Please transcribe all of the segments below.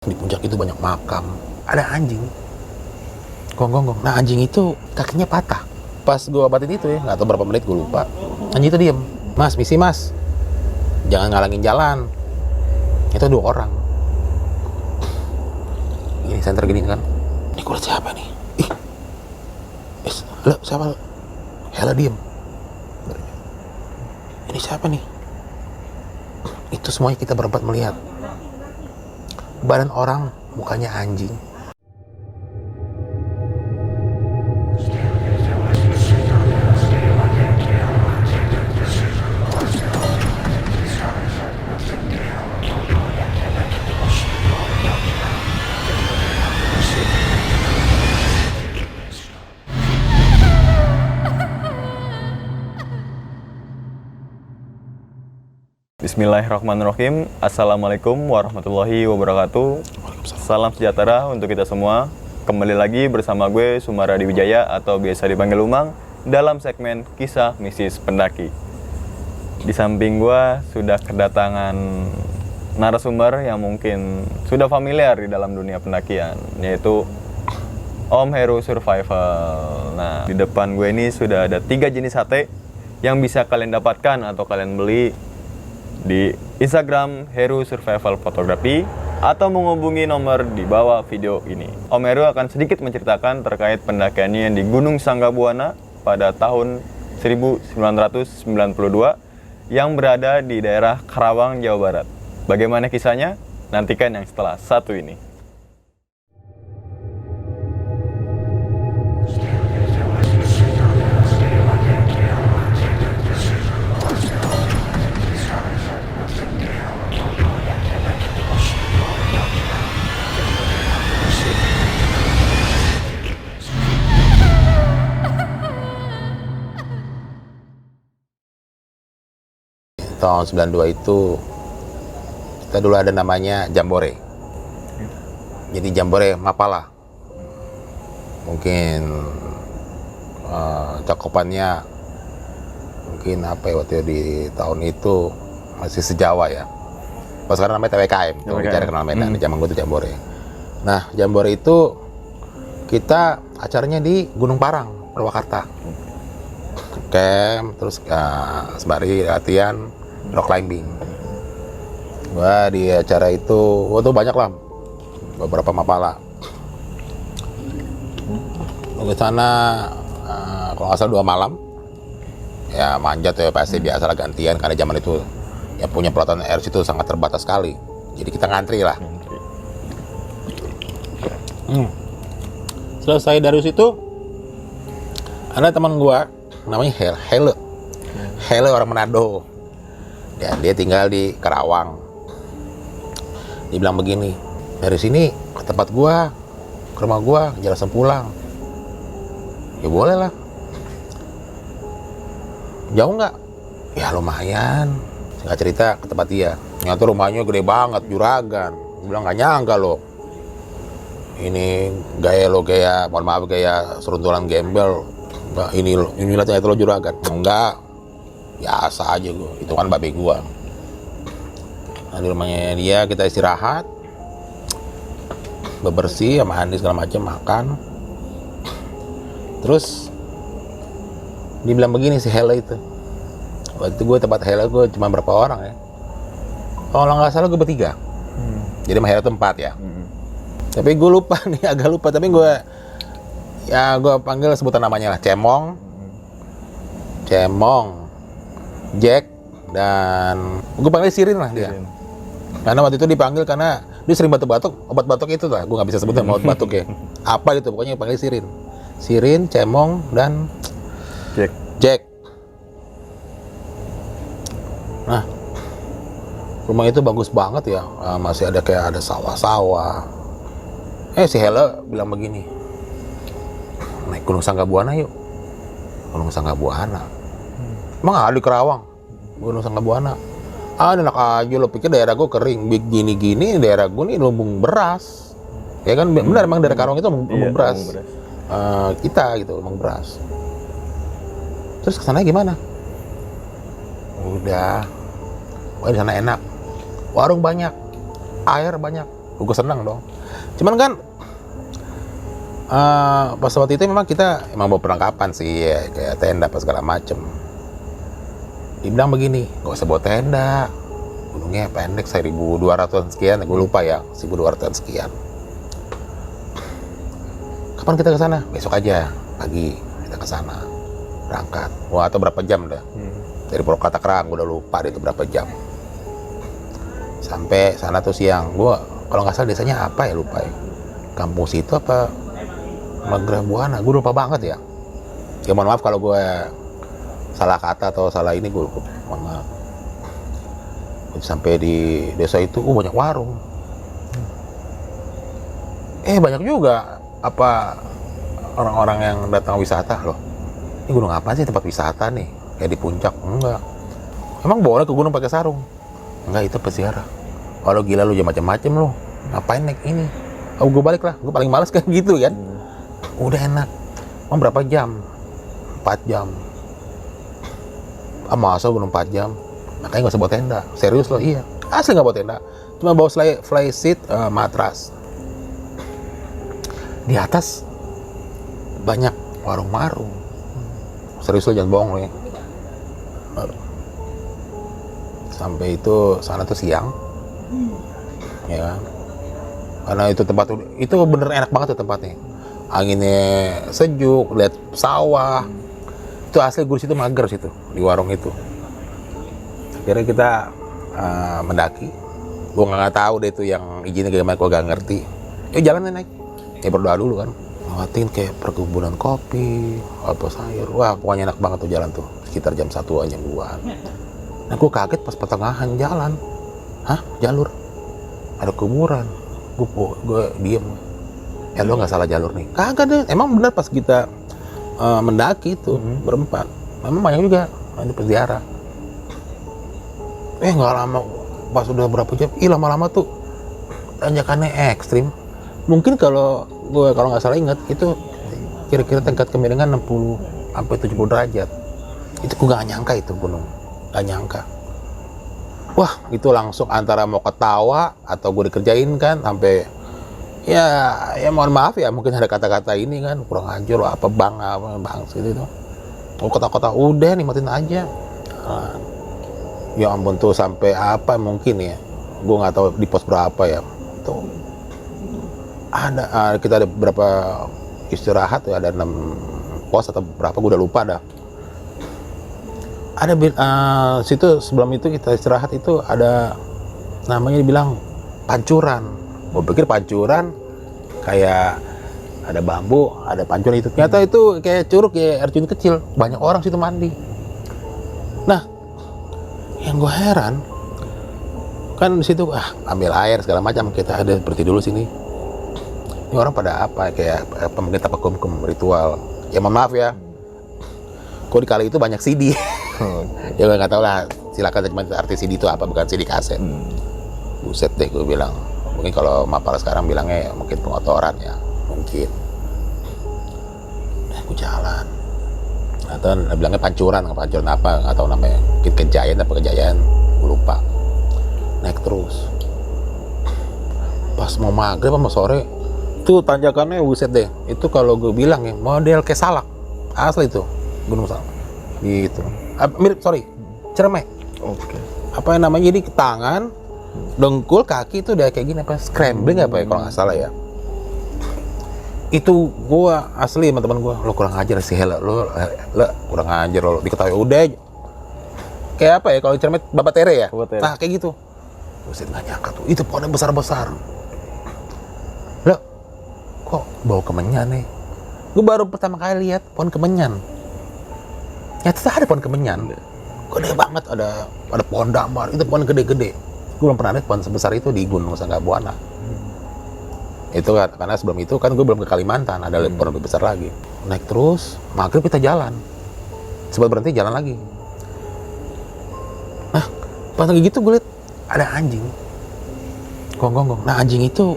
Di puncak itu banyak makam, ada anjing gonggong. Nah anjing itu kakinya patah. Pas gue obatin itu ya, nggak tahu berapa menit gue lupa. Anjing itu diem. Mas, misi mas, jangan ngalangin jalan. Itu 2 orang. Ini senter gini kan. Ini gue liat siapa nih? Lo siapa? Hela diem. Ini siapa nih? Itu semuanya kita berempat melihat. Badan orang, mukanya anjing. Bismillahirrahmanirrahim. Assalamualaikum warahmatullahi wabarakatuh. Salam sejahtera untuk kita semua. Kembali lagi bersama gue Sumaradi Wijaya atau biasa dipanggil Umang dalam segmen Kisah Mistis Pendaki. Di samping gue sudah kedatangan narasumber yang mungkin sudah familiar di dalam dunia pendakian, yaitu Om Heru Survival. Nah, di depan gue ini sudah ada 3 jenis sate yang bisa kalian dapatkan atau kalian beli di Instagram Heru Survival Photography atau menghubungi nomor di bawah video ini. Om Heru akan sedikit menceritakan terkait pendakiannya di Gunung Sanggabuana pada tahun 1992 yang berada di daerah Karawang, Jawa Barat. Bagaimana kisahnya? Nantikan yang setelah satu ini. Tahun 92 itu kita dulu ada namanya Jambore. Jadi Jambore Mapala. Mungkin cakupannya mungkin apa ya, waktu di tahun itu masih sejawa ya. Pas sekarang namanya TWKM, tuh Cari Kenal Medan. Di zaman gue itu Jambore. Nah, Jambore itu kita acaranya di Gunung Parang, Purwakarta. Camp, terus sembari latihan rock climbing. Wah, di acara itu, tuh banyak lah, beberapa mapala. Ke sana, kalau nggak salah 2 malam, ya manjat ya pasti biasa lah gantian, karena zaman itu yang punya pelatihan air itu sangat terbatas sekali. Jadi kita ngantri lah. Selesai dari situ, ada teman gua namanya Hele orang Manado. Dan dia tinggal di Karawang. Dia bilang begini, dari sini ke tempat gua, ke rumah gua, jelasan pulang. Ya boleh lah. Jauh nggak? Ya lumayan. Singkat cerita ke tempat dia. Ternyata rumahnya gede banget, juragan. Dia bilang nggak nyangka loh. Ini gaya lo kayak, mohon maaf, kayak seruntulan gembel. Nah, inilah ternyata lo juragan. Enggak, biasa aja gue. Itu kan babe gue. Nah, di rumahnya dia kita istirahat, bebersih, sama mandi segala macam, makan. Terus dia bilang begini si Hele itu. Waktu itu gue tempat Hele gue cuma berapa orang ya? Kalau nggak salah gue bertiga. Jadi sama Hele itu 4 ya. Tapi gue lupa nih, agak lupa. Tapi gue panggil sebutan namanya lah, Cemong, Jack, dan gue panggil Sirin lah dia. Karena waktu itu dipanggil karena dia sering batuk-batuk, obat batuk itu lah, gue nggak bisa sebutin obat batuk ya. Apa gitu, pokoknya panggil Sirin, Cemong, dan Jack. Nah, rumah itu bagus banget ya, masih ada kayak ada sawah-sawah. Si Hele bilang begini, naik Gunung Sanggabuana yuk. Gunung Sanggabuana. Emang ada di Karawang Gunung Sanggabuana? Enak aja, lo pikir daerah gue kering gini-gini, daerah gue nih lumbung beras. Ya kan benar, emang daerah Karawang itu lumbung beras. Kita gitu, lumbung beras. Terus kesana gimana? Udah, di sana enak. Warung banyak, air banyak. gue senang dong. Cuman kan pas waktu itu memang kita emang bawa perlengkapan sih ya, kayak tenda apa segala macem. Dibilang begini, gak usah bawa tenda, gunungnya pendek 1.200 sekian, gue lupa ya, 1.200 sekian. Kapan kita ke sana? Besok aja pagi kita ke sana berangkat. Wah, atau berapa jam dah? Dari Purwakarta Kerang, gue udah lupa itu berapa jam. Sampai sana tuh siang. Gue kalau nggak salah desanya apa ya, lupa ya. Kampung situ apa Magra Buana, gue lupa banget ya. Ya mohon maaf kalau gue salah kata atau salah ini, gue lupa. Mohon maaf. Sampai di desa itu, banyak warung. Banyak juga apa orang-orang yang datang wisata loh. Ini gunung apa sih, tempat wisata nih? Kayak di puncak? Enggak. Emang boleh ke gunung pakai sarung? Enggak, itu peziarah. Kalau gila lu, jangan macem-macem lu. Ngapain naik ini? Oh, gue balik lah. Gue paling males kayak gitu kan. Udah enak. Emang berapa jam? 4 jam. Masa gunung 4 jam? Makanya gak usah bawa tenda. Serius loh, iya. Asli gak bawa tenda. Cuma bawa fly seat, matras. Di atas banyak warung-warung. Serius lo, jangan bohong lo ya. Sampai itu sana tuh siang. Ya kan? Karena itu tempat itu bener enak banget tuh tempatnya. Anginnya sejuk, lihat sawah. Itu asli gue situ mager situ di warung itu. Akhirnya kita mendaki. Gue nggak tahu deh itu yang izinnya gimana, gue gak ngerti. Jalan naik. Ya berdoa dulu kan. Lewatin kayak perkebunan kopi, apa sayur. Wah, pokoknya enak banget tuh jalan tuh. Sekitar jam 1-an, jam 2-an. Nah, gue kaget pas pertengahan jalan. Hah? Jalur? Ada kuburan. Gue diem. Lo nggak salah jalur nih. Kagak deh. Emang benar pas kita mendaki itu berempat. Memang banyak juga ini peziarah. Nggak lama. Pas udah berapa jam. Lama-lama tuh tanjakannya ekstrim. Mungkin kalau nggak salah ingat itu kira-kira tingkat kemiringan 60 sampai 70 derajat. Itu gue nggak nyangka itu gunung. Nggak nyangka. Wah, itu langsung antara mau ketawa atau gue dikerjain kan, sampai ya mohon maaf ya, mungkin ada kata-kata ini kan kurang ajar loh, apa bang gitu tuh. Kota-kota udah nikmatin aja. Ya ampun tuh sampai apa mungkin ya, gue nggak tahu di pos berapa ya. Tuh ada kita ada berapa istirahat ya, ada 6 pos atau berapa, gue udah lupa dah. Ada situ sebelum itu kita istirahat itu ada namanya dibilang pancuran. Gue pikir pancuran kayak ada bambu, ada pancuran itu. Ternyata itu kayak curug, kayak air terjun kecil. Banyak orang situ mandi. Nah, yang gue heran kan di situ ambil air segala macam, kita ada berhenti dulu sini. Ini orang pada apa? Kayak mungkin tapakum ritual. Ya mohon maaf ya. Kok di kali itu banyak CD. Ya gue nggak tahu lah, silakan, cuma arti CD itu apa, bukan CD kaset. Buset deh, gue bilang. Mungkin kalau Mapal sekarang bilangnya mungkin pengotoran ya, mungkin. Gue jalan. Atau bilangnya pancuran apa, nggak tahu namanya. Mungkin kejayaan, gue lupa. Naik terus. Pas mau maghrib sama sore, itu tanjakannya buset deh. Itu kalau gue bilang ya, model kayak Salak. Asli itu, Gunung Salak. Gitu. Mirip, Ciremai. Oke. Apa yang namanya, jadi tangan, dengkul, kaki itu udah kayak gini, apa scrambling apa ya kalau nggak salah ya. Itu gua asli sama teman gua, lo kurang ajar sih Hela, lo kurang ajar lo, diketahui udah kayak apa ya kalau Ciremai Bapak Tere ya. Nah kayak gitu. Buset, nggak nyangka tuh, itu pohonnya besar-besar. Lo kok bau kemenyan nih? Gue baru pertama kali lihat pohon kemenyan. Ternyata ada pohon kemenyan, gede banget, ada pohon damar, itu pohon gede-gede. Gue belum pernah lihat pohon sebesar itu di Gunung Sangga Buana. Itu kan, karena sebelum itu kan gue belum ke Kalimantan, ada pohon lebih besar lagi. Naik terus, maghrib kita jalan. Sempat berhenti, jalan lagi. Nah, pas lagi gitu gue lihat ada anjing. Gonggong. Nah, anjing itu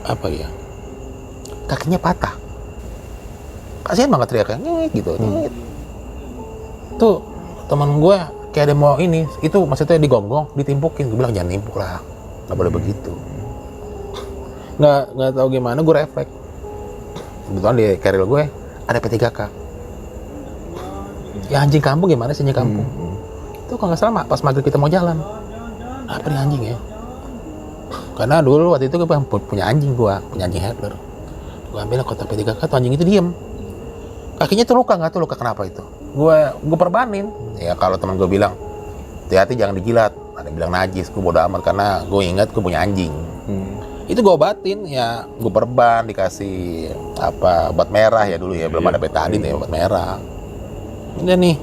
apa ya? Kakinya patah. Kasihan banget teriaknya, gitu. Tuh teman gue kayak ada mau ini, itu maksudnya digonggong, ditimpukin. Gue bilang jangan nimpuk lah, nggak boleh begitu. nggak tahu gimana gue refleks. Kebetulan di carrier gue ada P3K. Ya anjing kampung gimana sih, anjing kampung. Itu kalau nggak salah pas maghrib kita mau jalan. Apa nih anjing ya? Karena dulu waktu itu gue punya anjing handler. Gue ambil kotak P3K tuh, anjing itu diem. Kakinya tuh luka, nggak tahu luka kenapa itu. Gue perbanin. Ya kalau teman gue bilang, hati-hati jangan dijilat. Ada yang bilang najis, gue bodo amat karena gue ingat gue punya anjing. Itu gue obatin, ya gue perban, dikasih obat merah ya dulu ya, belum ada betadin ya, obat merah. Udah nih,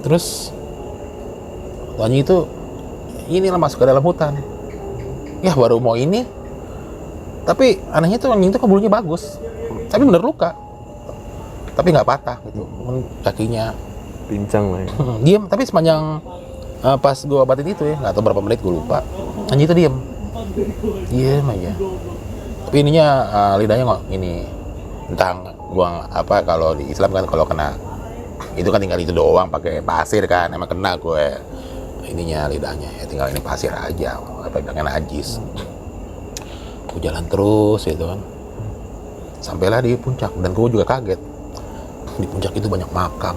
terus anjing itu inilah masuk ke dalam hutan. Ya baru mau ini, tapi anehnya tuh anjing itu bulunya bagus, tapi bener luka, tapi nggak patah gitu, kakinya Pincang lah ya. Diem, tapi sepanjang pas gue obatin itu ya, nggak tahu berapa menit gue lupa, anjing itu diem aja. Tapi ininya lidahnya nggak ini, entah gua kalau di Islam kan kalau kena itu kan tinggal itu doang pakai pasir kan, emang kena gue ininya lidahnya ya tinggal ini pasir aja, apa bilangnya najis. Gue jalan terus gitu kan, sampailah di puncak dan gue juga kaget. Di puncak itu banyak makam,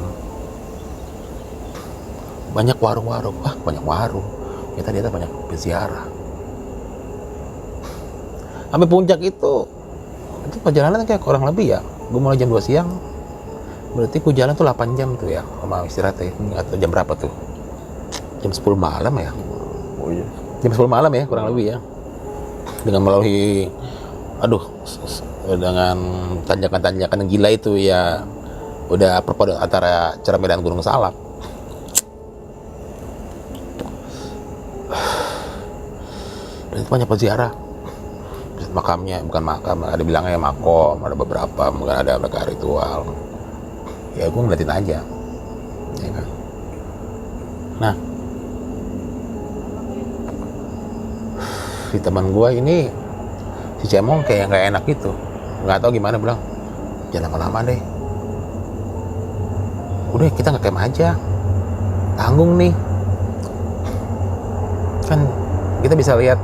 banyak warung-warung, banyak warung. Ternyata banyak peziarah. Sampai puncak itu perjalanan kayak kurang lebih ya, gue mulai jam 2 siang, berarti gue jalan tuh 8 jam tuh ya, sama istirahatnya. Nggak tahu jam berapa tuh, jam 10 malam ya. Oh iya. Jam 10 malam ya kurang lebih ya, dengan melalui dengan tanjakan-tanjakan yang gila itu ya, udah perpaduan antara Ciremai dan Gunung Salak. Dan itu banyak peziarah. Makamnya bukan makam, ada bilangnya makom, ada beberapa, mungkin ada mereka ritual. Ya gue ngeliatin aja, ya kan. Nah, si teman gue ini, si Cemong kayak nggak enak gitu, nggak tahu gimana, bilang jangan lama-lama deh. Udah kita nggak camp aja, tanggung nih. Kan kita bisa lihat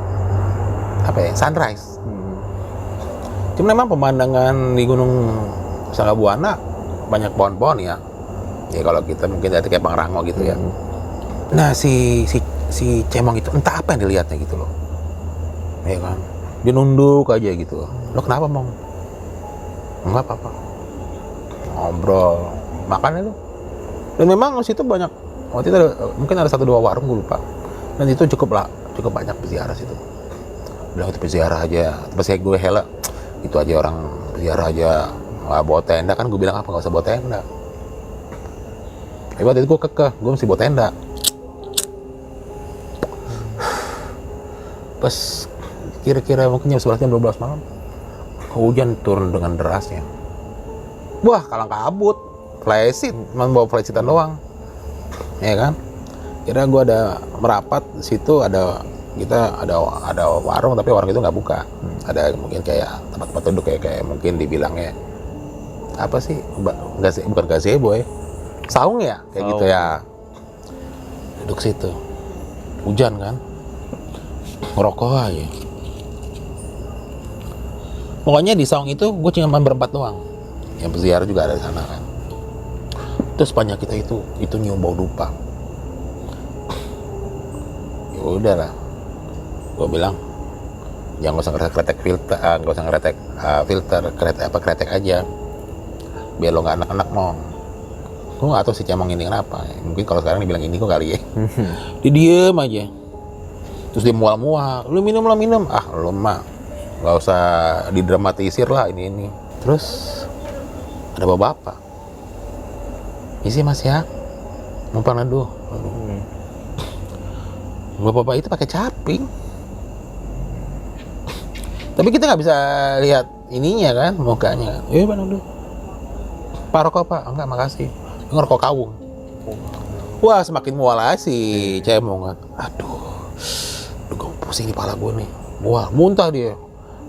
sunrise. Cuma memang pemandangan di Gunung Sanggabuana banyak pohon-pohon ya. Ya kalau kita mungkin lihat kayak Pangrango gitu ya. Nah si Cemong itu entah apa yang dilihatnya gitu loh. Ya kan. Dia nunduk aja gitu. Lo kenapa, Mong? Enggak apa-apa. Ngobrol, makan itu. Dan memang di situ banyak. Waktu itu mungkin ada 1-2 warung, gue lupa. Dan itu cukup banyak peziarah situ. Bilang itu peziarah aja. Pas kayak gue hela, itu aja orang peziarah aja nggak bawa tenda, kan gue bilang apa nggak usah bawa tenda. Tapi waktu itu gue kekeh, gue mesti bawa tenda. Pas kira-kira mungkin jam 11 jam 12 malam, hujan turun dengan derasnya. Wah, kalang kabut, flysheet, bawa flysheetan doang, ya kan? Kira gue ada merapat di situ, kita ada warung, tapi warung itu nggak buka. Ada mungkin kayak tempat-tempat duduk kayak mungkin dibilangnya apa sih, bukan gazebo ya, saung ya, kayak gitu ya. Duduk situ, hujan kan, ngerokok aja. Pokoknya di saung itu gue cuma berempat doang, yang peziarah juga ada di sana kan. Terus sepanjang kita itu nyium bau dupa. Ya udahlah, gue bilang jangan usah kretek filter, nggak usah kretek aja, biar lo nggak anak-anak Mong. Gue nggak tahu si Cemong ini kenapa, mungkin kalau sekarang dibilang ini kok kali ya. Dia diem aja, terus dia mual-mual, lu minum, lo mah nggak usah didramatisir lah ini. Terus ada bapak-bapak, isi mas ya, numpang neduh. Bapak-bapak itu pakai caping, tapi kita nggak bisa lihat ininya kan, mukanya. Bang neduh. Pak rokok pak? Enggak, makasih. Ngerokok kawung. Wah, semakin mual aja si Cemong kan. Aduh, gue pusing di kepala gue nih. Wah, muntah dia.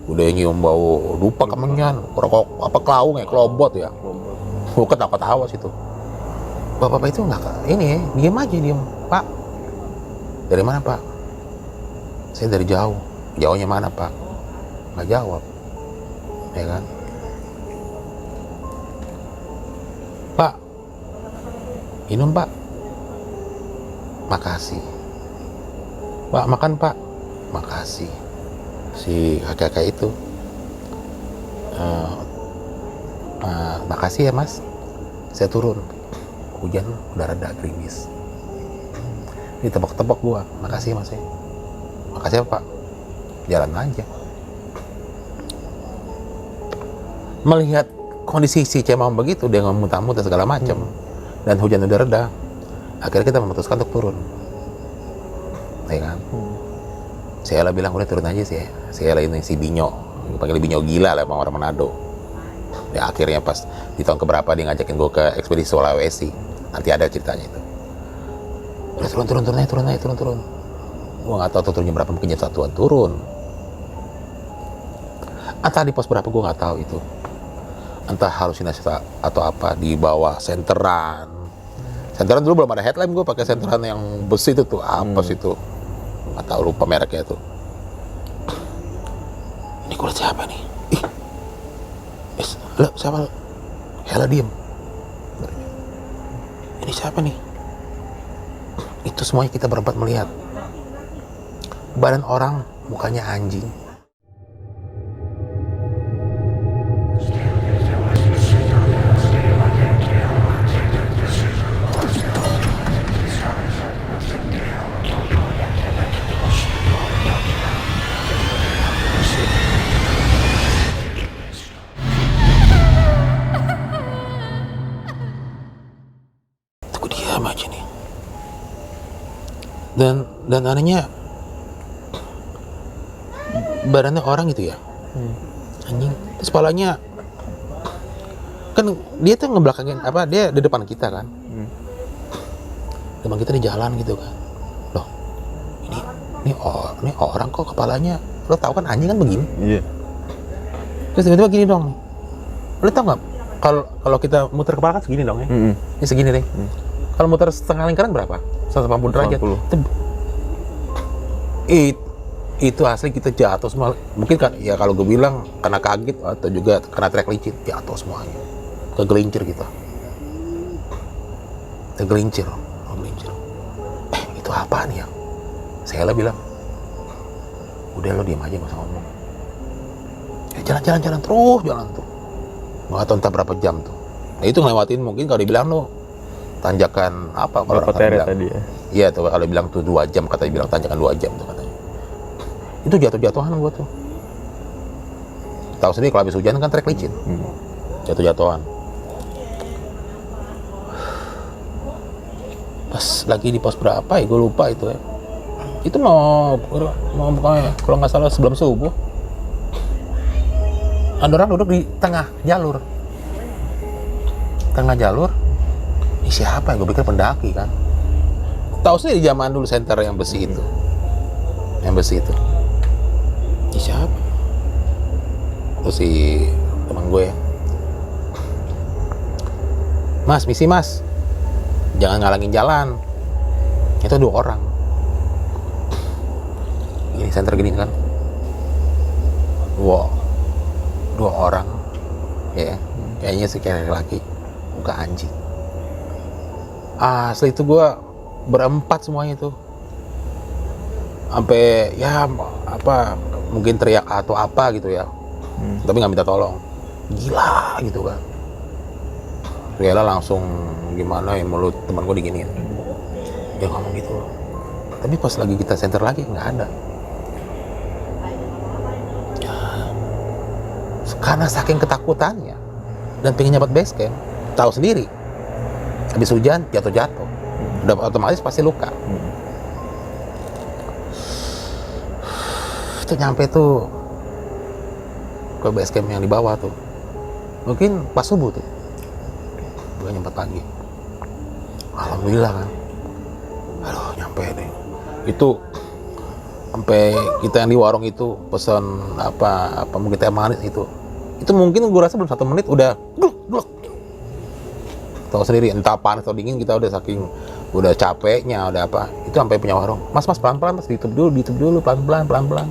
Udah nyium bau dupa kemenyan, rokok apa kelawung ya, kelobot ya. Gue ketawa-tawa situ. Bapak-bapak itu nggak ini, diem aja. Pak, dari mana pak? Saya dari jauh. Jauhnya mana Pak? Nggak jawab, ya kan? Pak, minum Pak. Makasih. Pak, makan Pak. Makasih. Si kakak itu, makasih ya Mas. Saya turun. Hujan udah reda, gerimis. Ditebak-tebak gua. Makasih Mas ya. Makasih ya Pak. Jalan aja. Melihat kondisi si Cemam begitu, dia ngemut-mut dan segala macam, dan hujan udah reda, akhirnya kita memutuskan untuk turun, ya kan? Si Ella bilang udah turun aja sih. Si Ella ini si Binyo, panggil Binyo gila lah, emang orang Manado. Ya akhirnya pas di tahun keberapa dia ngajakin gue ke ekspedisi Sulawesi, nanti ada ceritanya itu. Udah turun. Gue nggak tahu tuh turunnya berapa, mungkin jam 1-an turun. Entah di pos berapa gue nggak tahu itu. Entah halusinasi atau apa, di bawah senteran. Senteran dulu belum ada headlamp, gue pakai senteran yang besi itu tuh, apa sih itu? Nggak tahu, lupa mereknya tuh. Ini gue liat siapa nih? Lo siapa? Hela diem. Ini siapa nih? Itu semuanya kita berempat melihat. Badan orang, mukanya anjing. Aku diam aja nih. Dan anehnya badannya orang gitu ya, anjing. Terus kepalanya kan dia tuh ngebelakangin apa, dia di depan kita kan, depan kita di jalan gitu kan. Loh, ini orang kok kepalanya, lo tau kan anjing kan begini. Iya. Terus tiba-tiba gini dong, lo tau nggak kalau kita muter kepala kan segini dong ya, ini segini deh. Kalau muter setengah lingkaran berapa? 180 derajat. Itu asli kita jatuh semua. Mungkin kan ya kalau gue bilang karena kaget atau juga karena trek licin, jatuh semuanya. Kegelincir kita. Kegelincir. Itu apaan ya? Saya bilang, udah lo diam aja, nggak usah ngomong. Jalan terus, nggak tahu entah berapa jam tuh. Nah itu ngelewatin, mungkin kalau dibilang lo tanjakan apa kalau orang bilang tadi ya. Iya tuh, kalau bilang tuh 2 jam, katanya bilang tanjakan 2 jam tuh katanya. Itu jatuh-jatuhan gue tuh. Tahu sendiri kalau habis hujan kan trek licin. Jatuh-jatuhan. Pas lagi di pos berapa ya, gue lupa itu ya. Itu mau pokoknya kalau nggak salah sebelum subuh. Ada orang duduk di tengah jalur. Ini siapa ya? Gue pikir pendaki kan. Tahu sendiri zaman dulu senter yang besi itu. Ini siapa? Terus si teman gue, Mas, misi Mas, jangan ngalangin jalan. Itu 2 orang. Gini senter gini kan. Wow, 2 orang. Ya, kayaknya sih kayak laki, muka anjing. Asli itu gue berempat semuanya tuh, sampai ya apa mungkin teriak atau apa gitu ya, tapi nggak minta tolong, gila gitu kan. Rela langsung gimana ya, mulut teman gue diginiin, dia ngomong gitu loh. Tapi pas lagi kita center lagi nggak ada ya, karena saking ketakutannya dan pengen nyabat base camp. Tahu sendiri habis hujan jatuh, udah otomatis pasti luka. Itu nyampe tuh ke base camp yang di bawah tuh, mungkin pas subuh tuh, bukan 4 pagi. Alhamdulillah kan, aduh nyampe deh. Itu sampai kita yang di warung itu pesan apa mungkin teh manis itu mungkin gue rasa belum 1 menit udah gluk. Tahu sendiri entah panas atau dingin, kita udah saking udah capeknya udah apa, itu sampai punya warung, mas pelan-pelan mas, ditutup dulu pelan-pelan.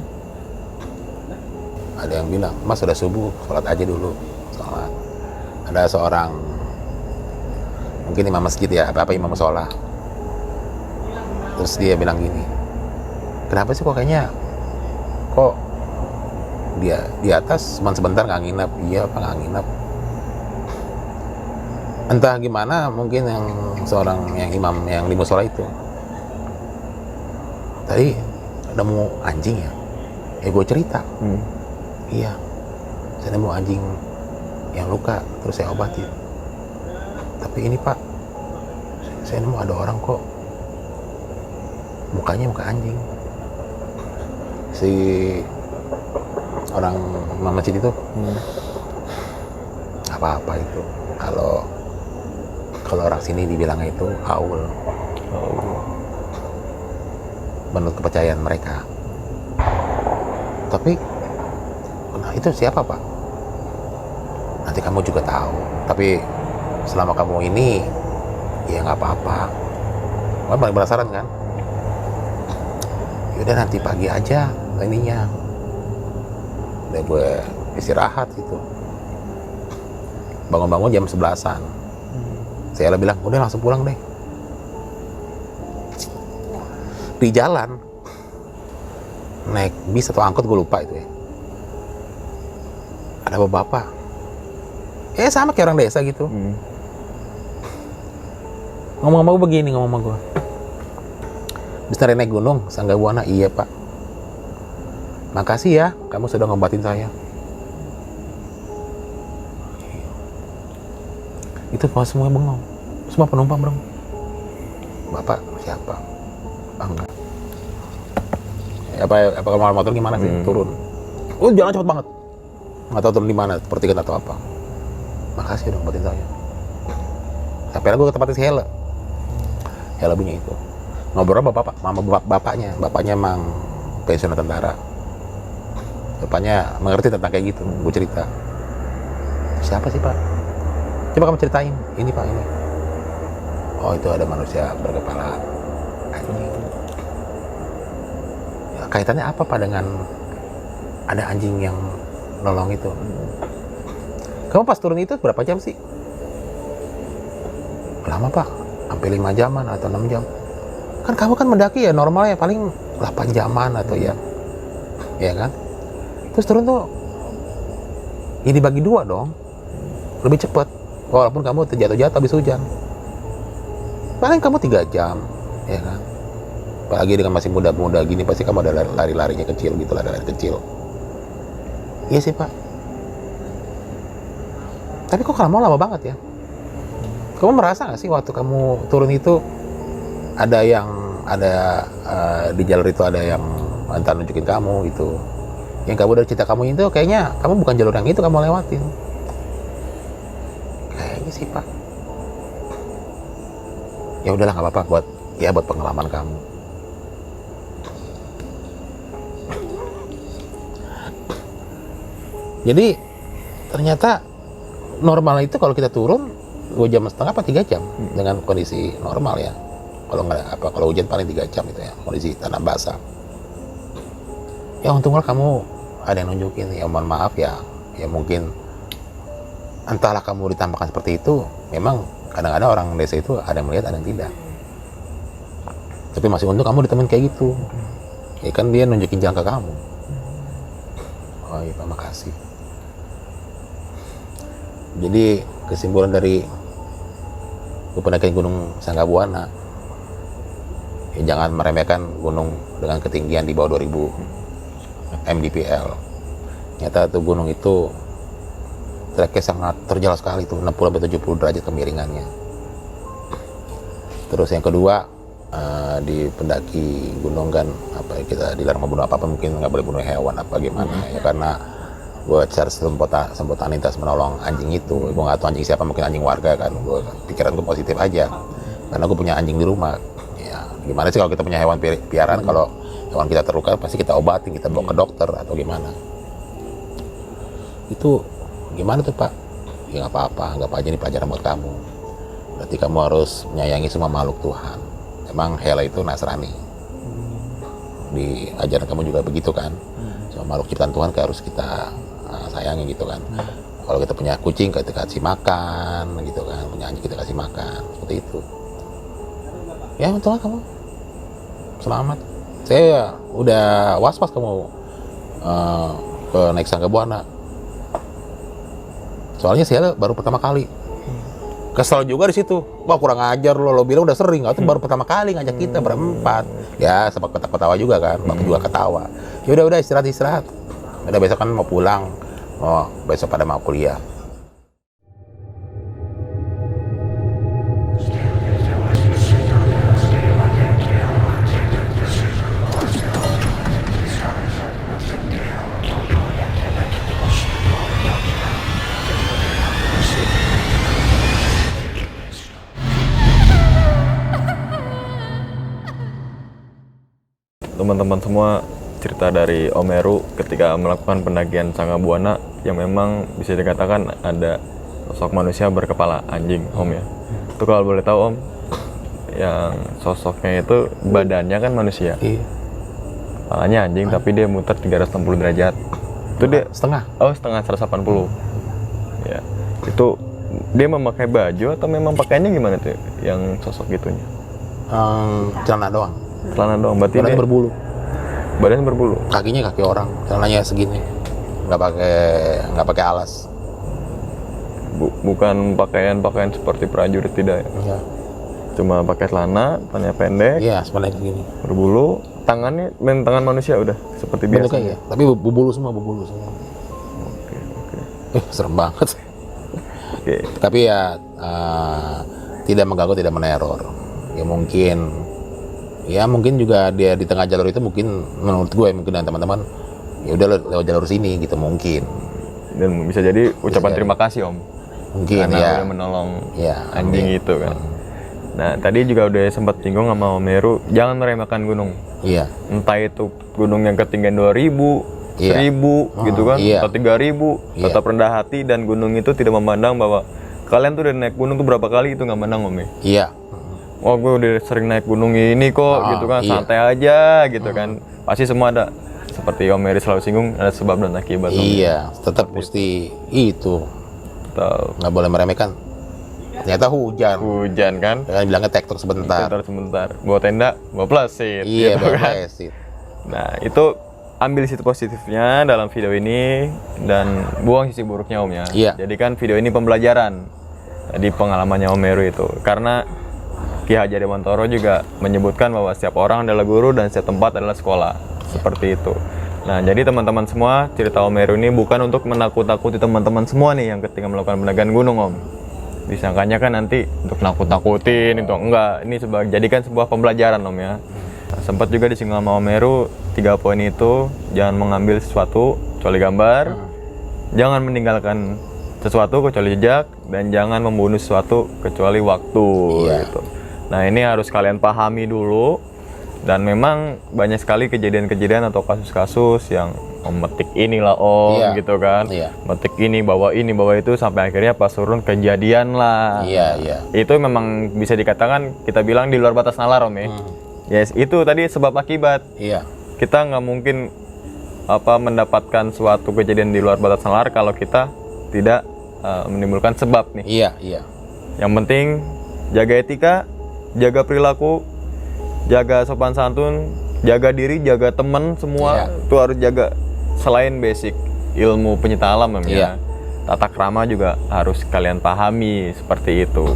ada yang bilang, mas sudah subuh, sholat aja dulu, sholat. Ada seorang mungkin imam masjid ya, apa imam musola, terus dia bilang gini, kenapa sih kok kayaknya kok dia di atas cuma sebentar nggak nginep? Iya apa nggak nginep? Entah gimana, mungkin yang seorang yang imam yang di musola itu tadi nemu anjing ya, gue cerita, iya saya nemu anjing yang luka, terus saya obatin. Tapi ini pak, saya nemu ada orang kok mukanya muka anjing. Si orang imam masjid itu apa-apa itu, kalau orang sini dibilangnya itu aul. Menurut kepercayaan mereka. Tapi nah itu siapa pak? Nanti kamu juga tahu. Tapi selama kamu ini ya nggak apa-apa. Kamu paling penasaran kan? Yaudah nanti pagi aja ininya. Udah gue istirahat gitu. Bangun-bangun jam 11-an. Saya bilang udah langsung pulang deh. Di jalan naik bis atau angkot, gue lupa itu ya, ada bapak sama kayak orang desa gitu, ngomong sama gue begini, ngomong sama gue, bisa naik gunung Sangga Buana? Iya pak, makasih ya kamu sudah ngobatin saya. Itu semua bengong, semua penumpang bengong. Bapak siapa? Enggak. Apa kalau motor gimana sih? Turun. Jalan cepet banget. Nggak tahu turun di mana, pertigaan atau apa. Makasih udah ngobatin saya. Sampai gue ke tempatnya si Hela. Hela punya itu. Ngobrol sama bapaknya. Bapaknya emang pensiunan tentara. Bapaknya mengerti tentang kayak gitu. Gue cerita. Siapa sih pak? Coba kamu ceritain. Ini pak, ini. Oh itu ada manusia berkepala anjing. Ya, kaitannya apa pak dengan ada anjing yang nolong itu? Kamu pas turun itu berapa jam sih? Lama pak, sampai 5 jaman atau 6 jam. Kan kamu kan mendaki ya normalnya paling 8 jaman atau ya kan? Terus turun tuh ya dibagi 2 dong, lebih cepat. Walaupun kamu terjatuh-jatuh habis hujan, paling kamu 3 jam, ya kan? Apalagi dengan masih muda-muda gini, pasti kamu ada lari-larinya kecil gitu, lari-lari kecil. Iya sih pak. Tapi kok kamu lama banget ya? Kamu merasa nggak sih waktu kamu turun itu ada di jalur itu ada yang entah nunjukin kamu gitu? Yang kamu dari cerita kamu itu kayaknya kamu bukan jalur yang itu kamu lewatin. Kayaknya sih pak. Ya udahlah nggak apa-apa buat pengalaman kamu. Jadi ternyata normal itu kalau kita turun 2,5 jam apa 3 jam dengan kondisi normal ya. Kalau hujan paling 3 jam itu ya, kondisi tanah basah. Ya untunglah kamu ada yang nunjukin, ya mohon maaf ya mungkin entahlah kamu ditampakkan seperti itu. Memang kadang-kadang orang desa itu ada yang melihat, ada yang tidak. Tapi masih untung kamu ditemuin kayak gitu. Ya kan dia nunjukin jalan ke kamu. Oh iya pak, makasih. Jadi kesimpulan dari pendakian Gunung Sangga Buana, ya jangan meremehkan gunung dengan ketinggian di bawah 2000 mdpl. Nyata tuh gunung itu treknya sangat terjal sekali tuh, 60-70 derajat kemiringannya. Terus yang kedua, di pendaki gunung kan kita dilarang membunuh apa mungkin nggak boleh bunuh hewan apa gimana ya, karena gue secara spontanitas menolong anjing itu. Gue nggak tahu anjing siapa, mungkin anjing warga kan. Pikiran gue positif aja karena gue punya anjing di rumah. Ya gimana sih kalau kita punya hewan piaraan, kalau hewan kita terluka pasti kita obatin, kita bawa ke dokter atau gimana. Itu gimana tuh pak? Ya nggak apa-apa, anggap aja ini pelajaran buat kamu. Berarti kamu harus menyayangi semua makhluk Tuhan. Emang Hela itu Nasrani. Di ajaran kamu juga begitu kan? So, makhluk ciptaan Tuhan kayak harus kita sayangi gitu kan. Kalau kita punya kucing kita kasih makan gitu kan, punya anjing kita kasih makan, seperti itu. Ya betul kamu selamat. Saya udah was-was kamu ke naik Sangga Buana. Soalnya saya baru pertama kali. Kesel juga di situ. Wah kurang ajar lo bilang udah sering, itu baru pertama kali ngajak kita berempat. Ya sempat ketawa juga kan, bapak juga ketawa. Ya udah istirahat. Udah besok kan mau pulang. Oh besok pada mau kuliah. Teman-teman semua, cerita dari Om Heru ketika melakukan pendakian Sangga Buana yang memang bisa dikatakan ada sosok manusia berkepala anjing, Om ya. Itu kalau boleh tahu Om, yang sosoknya itu badannya kan manusia, kepalanya anjing tapi dia muter 360 derajat. Itu dia setengah 180 ya. Itu dia memakai baju atau memang pakaiannya gimana tuh yang sosok gitunya? Celana doang. Celana doang, berarti Badannya berbulu. Badannya berbulu. Kakinya kaki orang, celananya segini. Nggak pakai alas. Bukan pakaian seperti prajurit, tidak ya? Iya. Cuma pakai celana pendek. Iya, sebenarnya segini. Berbulu, tangannya tangan manusia udah seperti biasa. Bentuknya iya, tapi berbulu semua. Oke. Serem banget. Oke. Tapi ya tidak mengganggu, tidak meneror. Ya mungkin juga dia di tengah jalur itu mungkin menurut gue mungkin dan teman-teman ya udah lewat jalur sini gitu mungkin. Dan bisa jadi ucapan terima kasih Om. Mungkin karena ya. udah menolong Ya, anjing itu kan. Nah tadi juga udah sempat singgung sama Om Heru, jangan meremehkan gunung. Iya. Entah itu gunung yang ketinggian 2000, Iya. 1000 gitu kan, iya. atau 3000, Iya. tetap rendah hati dan gunung itu tidak memandang bahwa kalian tuh udah naik gunung tuh berapa kali itu nggak mandang Om ya. Iya. Oh gue udah sering naik gunung ini kok gitu kan, iya. santai aja gitu kan. Pasti semua ada, seperti Om Heru selalu singgung, ada sebab dan akibat. Om. Iya, tetap mesti itu. Tahu. Nggak boleh meremehkan. Ternyata hujan. Hujan kan? Kan bilangnya tektok sebentar. Sebentar. Bawa tenda, bawa plastik. Iya, gitu kan? beresit. Nah itu ambil sisi positifnya dalam video ini dan buang sisi buruknya Om ya. Iya. Jadi kan video ini pembelajaran. Tadi pengalamannya Om Heru itu. Karena Ki Hajar Dewantoro juga menyebutkan bahwa setiap orang adalah guru dan setiap tempat adalah sekolah. Seperti itu. Nah, jadi teman-teman semua, cerita Om Heru ini bukan untuk menakut-nakuti teman-teman semua nih yang ketika melakukan pendakian gunung Om. Disangkanya kan nanti untuk nakut-nakutin itu enggak. Ini jadikan sebuah pembelajaran Om ya. Nah, sempat juga disinggung sama Om Heru 3 poin itu, jangan mengambil sesuatu kecuali gambar, jangan meninggalkan sesuatu kecuali jejak, dan jangan membunuh sesuatu kecuali waktu. Iya. Gitu. Nah ini harus kalian pahami dulu, dan memang banyak sekali kejadian-kejadian atau kasus-kasus yang memetik inilah Om Iya. gitu kan, metik ini bawa itu sampai akhirnya pas turun kejadian lah. Iya. Itu memang bisa dikatakan kita bilang di luar batas nalar Om ya. Yes, itu tadi sebab akibat. Iya. Kita nggak mungkin mendapatkan suatu kejadian di luar batas nalar kalau kita tidak menimbulkan sebab nih. Iya. Yang penting jaga etika, jaga perilaku, jaga sopan santun, jaga diri, jaga teman semua. Itu harus jaga. Selain basic ilmu penyita alam ya, tata krama juga harus kalian pahami seperti itu.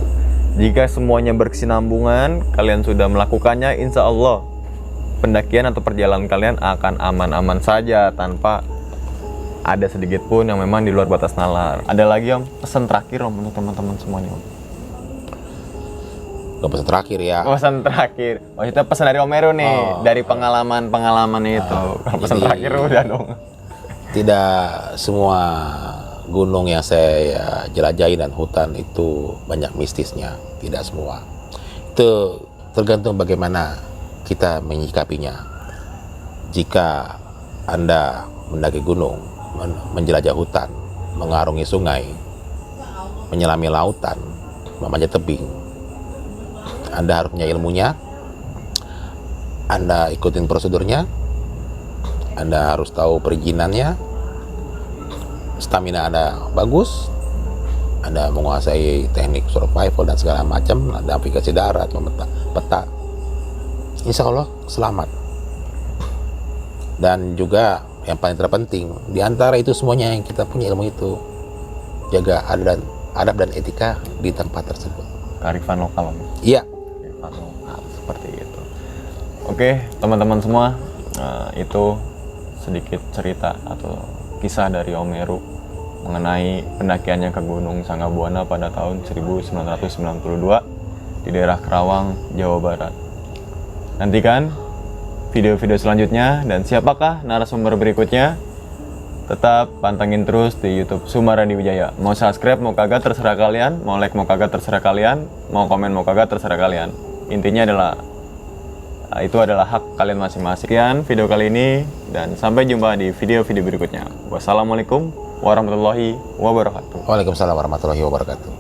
Jika semuanya berkesinambungan, kalian sudah melakukannya, insya Allah pendakian atau perjalanan kalian akan aman-aman saja tanpa ada sedikit pun yang memang di luar batas nalar. Ada lagi Om, pesan terakhir Om untuk teman-teman semuanya Om. Pesan terakhir ya. Pesan terakhir. Maksudnya pesan dari Om Heru nih, dari pengalaman itu. Kalau pesan terakhir udah dong. Tidak semua gunung yang saya jelajahi dan hutan itu banyak mistisnya. Tidak semua. Itu tergantung bagaimana kita menyikapinya. Jika Anda mendaki gunung, menjelajah hutan, mengarungi sungai, menyelami lautan, memanjat tebing, Anda harus punya ilmunya, Anda ikutin prosedurnya, Anda harus tahu perizinannya, stamina Anda bagus, Anda menguasai teknik survival dan segala macam, ada aplikasi darat, peta, insya Allah selamat. Dan juga yang paling terpenting, di antara itu semuanya yang kita punya ilmu itu, jaga adab dan etika di tempat tersebut. Kearifan lokal. Iya. Kearifan lokal, seperti itu. Oke, teman-teman semua, itu sedikit cerita atau kisah dari Om Heru mengenai pendakiannya ke Gunung Sanggabuana pada tahun 1992 di daerah Kerawang, Jawa Barat. Nantikan video-video selanjutnya dan siapakah narasumber berikutnya. Tetap pantengin terus di YouTube Sumara di Wijaya. Mau subscribe mau kagak terserah kalian, mau like mau kagak terserah kalian, mau komen mau kagak terserah kalian. Intinya adalah itu adalah hak kalian masing-masing. Sekian video kali ini dan sampai jumpa di video-video berikutnya. Wassalamualaikum warahmatullahi wabarakatuh. Waalaikumsalam warahmatullahi wabarakatuh.